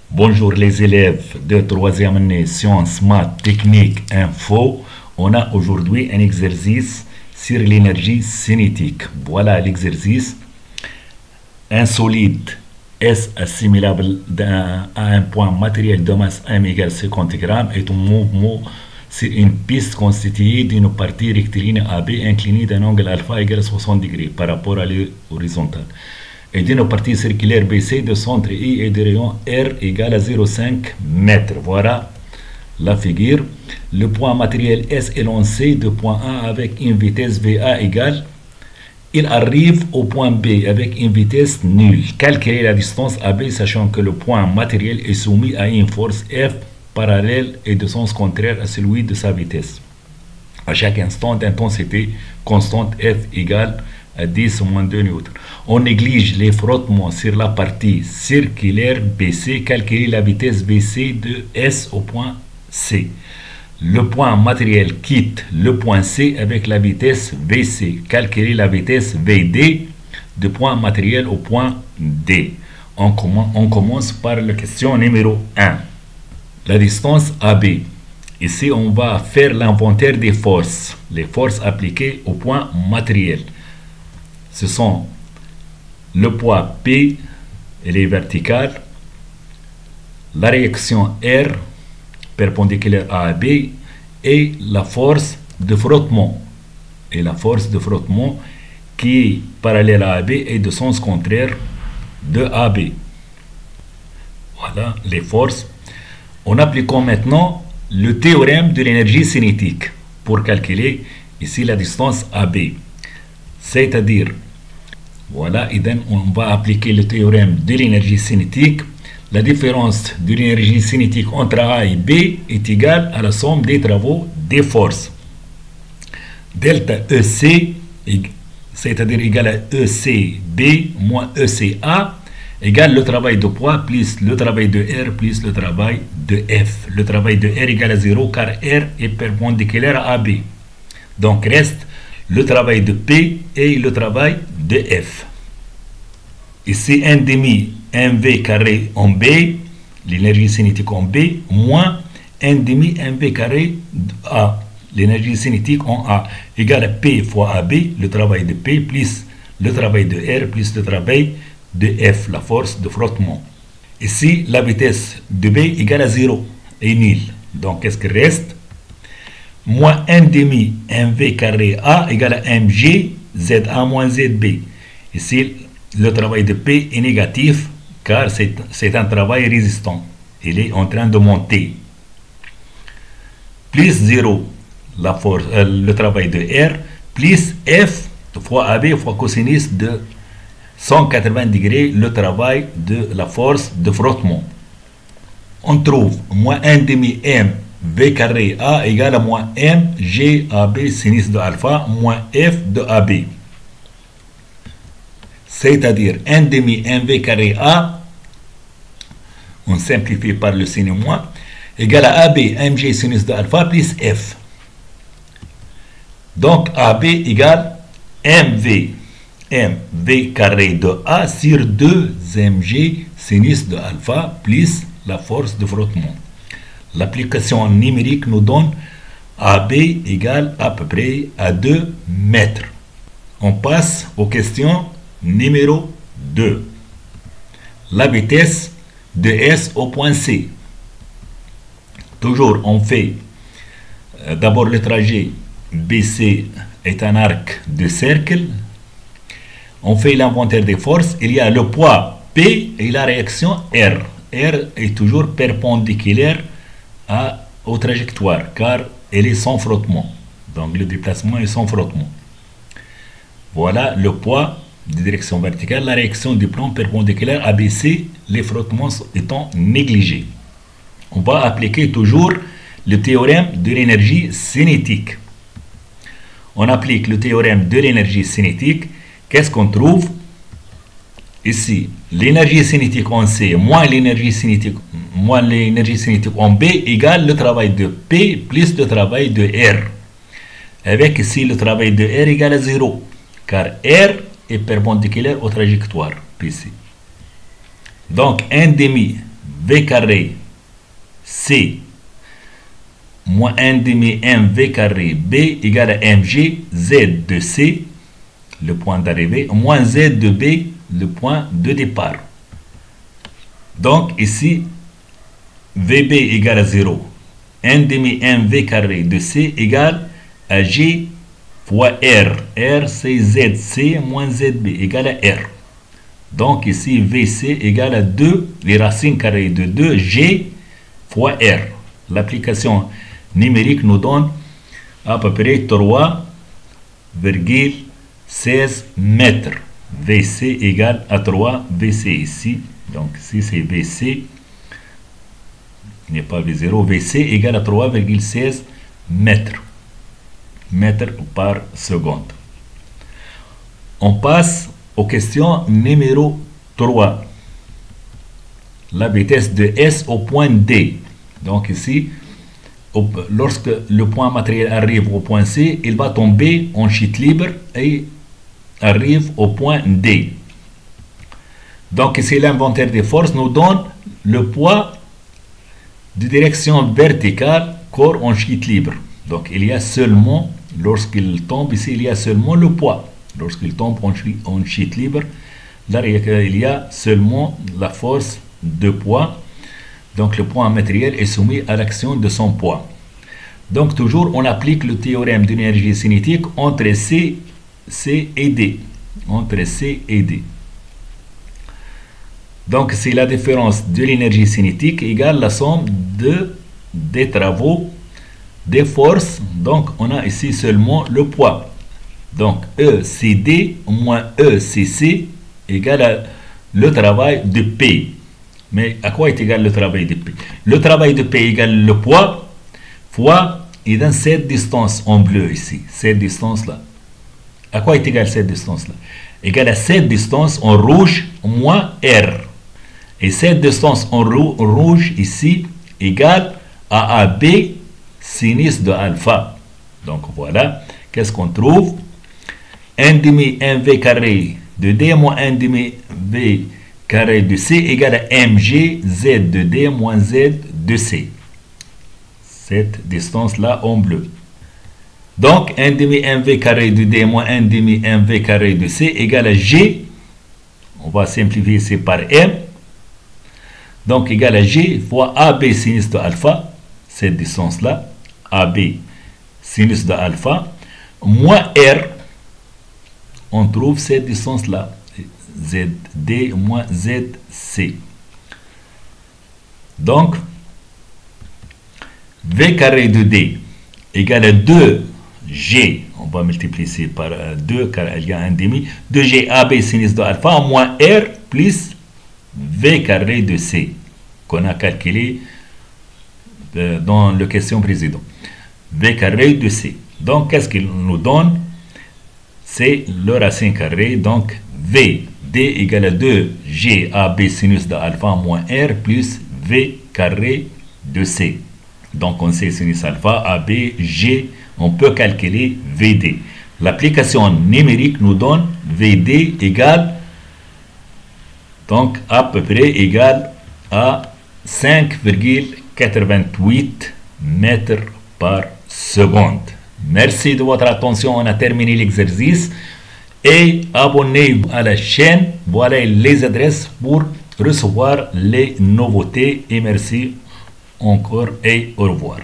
Bonjour les élèves de troisième année sciences, maths, techniques, info. On a aujourd'hui un exercice sur l'énergie cinétique. Voilà l'exercice. Un solide S assimilable à un point matériel de masse M égale 50 grammes est un mouvement sur une piste constituée d'une partie rectiligne AB inclinée d'un angle alpha égale 60 degrés par rapport à l'horizontale, et d'une partie circulaire BC de centre I et de rayon R égale à 0,5 m. Voilà la figure. Le point matériel S est lancé de point A avec une vitesse VA égale. Il arrive au point B avec une vitesse nulle. Calculez la distance AB sachant que le point matériel est soumis à une force F parallèle et de sens contraire à celui de sa vitesse. À chaque instant d'intensité constante F égale à 10 moins 2 newtons. On néglige les frottements sur la partie circulaire BC. Calculez la vitesse BC de S au point C. Le point matériel quitte le point C avec la vitesse VC. Calculez la vitesse VD du point matériel au point D. On commence par la question numéro 1. La distance AB. Ici, on va faire l'inventaire des forces. Les forces appliquées au point matériel. Ce sont le poids P, elle est verticale, la réaction R, perpendiculaire à AB, et la force de frottement. Et la force de frottement qui est parallèle à AB et de sens contraire de AB. Voilà les forces. En appliquant maintenant le théorème de l'énergie cinétique pour calculer ici la distance AB. C'est-à-dire, voilà, on va appliquer le théorème de l'énergie cinétique. La différence de l'énergie cinétique entre A et B est égale à la somme des travaux des forces. Delta EC, c'est-à-dire égal à ECB moins ECA, égale le travail de poids plus le travail de R plus le travail de F. Le travail de R égale à 0 car R est perpendiculaire à AB. Donc reste le travail de P et le travail de F. Ici, 1 demi mv carré en B, l'énergie cinétique en B, moins 1 demi mv carré A, l'énergie cinétique en A, égale à P fois AB, le travail de P, plus le travail de R, plus le travail de F, la force de frottement. Ici, la vitesse de B égale à 0 et nulle. Donc, qu'est-ce qui reste? Moins 1 demi mv carré A égale à mg ZA moins ZB. Ici, le travail de P est négatif car c'est un travail résistant. Il est en train de monter. Plus 0, la force, le travail de R, plus F fois AB fois cosinus de 180 degrés, le travail de la force de frottement. On trouve moins 1 demi m V carré A égale à moins M G AB sinus de alpha moins F de AB. C'est-à-dire 1 demi mv carré A, on simplifie par le signe moins, égale à AB mg sinus de alpha plus F. Donc AB égale mv carré de A sur 2 mg sinus de alpha plus la force de frottement. L'application numérique nous donne AB égale à peu près à 2 mètres. On passe aux questions numéro 2. La vitesse de S au point C. Toujours, on fait d'abord le trajet BC est un arc de cercle. On fait l'inventaire des forces. Il y a le poids P et la réaction R. R est toujours perpendiculaire aux trajectoires car elle est sans frottement. Donc le déplacement est sans frottement. Voilà le poids de direction verticale, la réaction du plan perpendiculaire ABC, les frottements étant négligés. On va appliquer toujours le théorème de l'énergie cinétique. On applique le théorème de l'énergie cinétique. Qu'est-ce qu'on trouve? Ici, l'énergie cinétique en C moins l'énergie cinétique en B égale le travail de P plus le travail de R. Avec ici le travail de R égale à 0, car R est perpendiculaire aux trajectoires PC. Donc 1 demi V carré C moins 1 demi mv carré B égale à mg Z de C, le point d'arrivée, moins Z de B, le point de départ. Donc ici, VB égale à 0. 1 demi mv carré de C égale à G fois R. R c'est ZC moins ZB égale à R. Donc ici, VC égale à 2, les racines carrées de 2, G fois R. L'application numérique nous donne à peu près 3,16 mètres. VC égale à 3, VC ici. Donc si c'est VC, il n'est pas V0, VC égale à 3,16 mètres. Mètres par seconde. On passe aux questions numéro 3. La vitesse de S au point D. Donc ici, lorsque le point matériel arrive au point C, il va tomber en chute libre et arrive au point D. Donc ici, l'inventaire des forces nous donne le poids de direction verticale corps en chute libre. Donc il y a seulement, lorsqu'il tombe ici, il y a seulement le poids. Lorsqu'il tombe en chute libre, là il y a seulement la force de poids. Donc le point matériel est soumis à l'action de son poids. Donc toujours on applique le théorème d'énergie cinétique entre C et D. Entre C et D. Donc c'est la différence de l'énergie cinétique égale la somme des travaux, des forces. Donc on a ici seulement le poids. Donc ECD moins ECC égale à le travail de P. Mais à quoi est égal le travail de P? Le travail de P égale le poids fois, et dans cette distance en bleu ici, cette distance-là. À quoi est égal cette distance-là? Égale à cette distance en rouge moins R. Et cette distance en rouge ici égale à AB sinus de alpha. Donc voilà, qu'est-ce qu'on trouve? 1 demi mv carré de D moins 1 demi v carré de C égale à mg Z de D moins Z de C. Cette distance-là en bleu. Donc 1 demi mv carré de D moins 1 demi mv carré de C égale à G. On va simplifier ici par M. Donc égale à G fois AB sinus de alpha. Cette distance-là. AB sinus de alpha. Moins R. On trouve cette distance-là. ZD moins ZC. Donc, V carré de D égale à 2G. On va multiplier par 2 car il y a un demi. 2G AB sinus de alpha moins R plus V carré de C qu'on a calculé dans la question précédente. V carré de C. Donc, qu'est-ce qu'il nous donne? C'est le racine carré. Donc, V D égale à 2G AB sinus de alpha moins R plus V carré de C. Donc on sait sinus alpha, AB, G, on peut calculer VD. L'application numérique nous donne VD égale, donc à peu près égal à 5,88 mètres par seconde. Merci de votre attention, on a terminé l'exercice. Et abonnez-vous à la chaîne, voilà les adresses pour recevoir les nouveautés. Et merci encore et au revoir.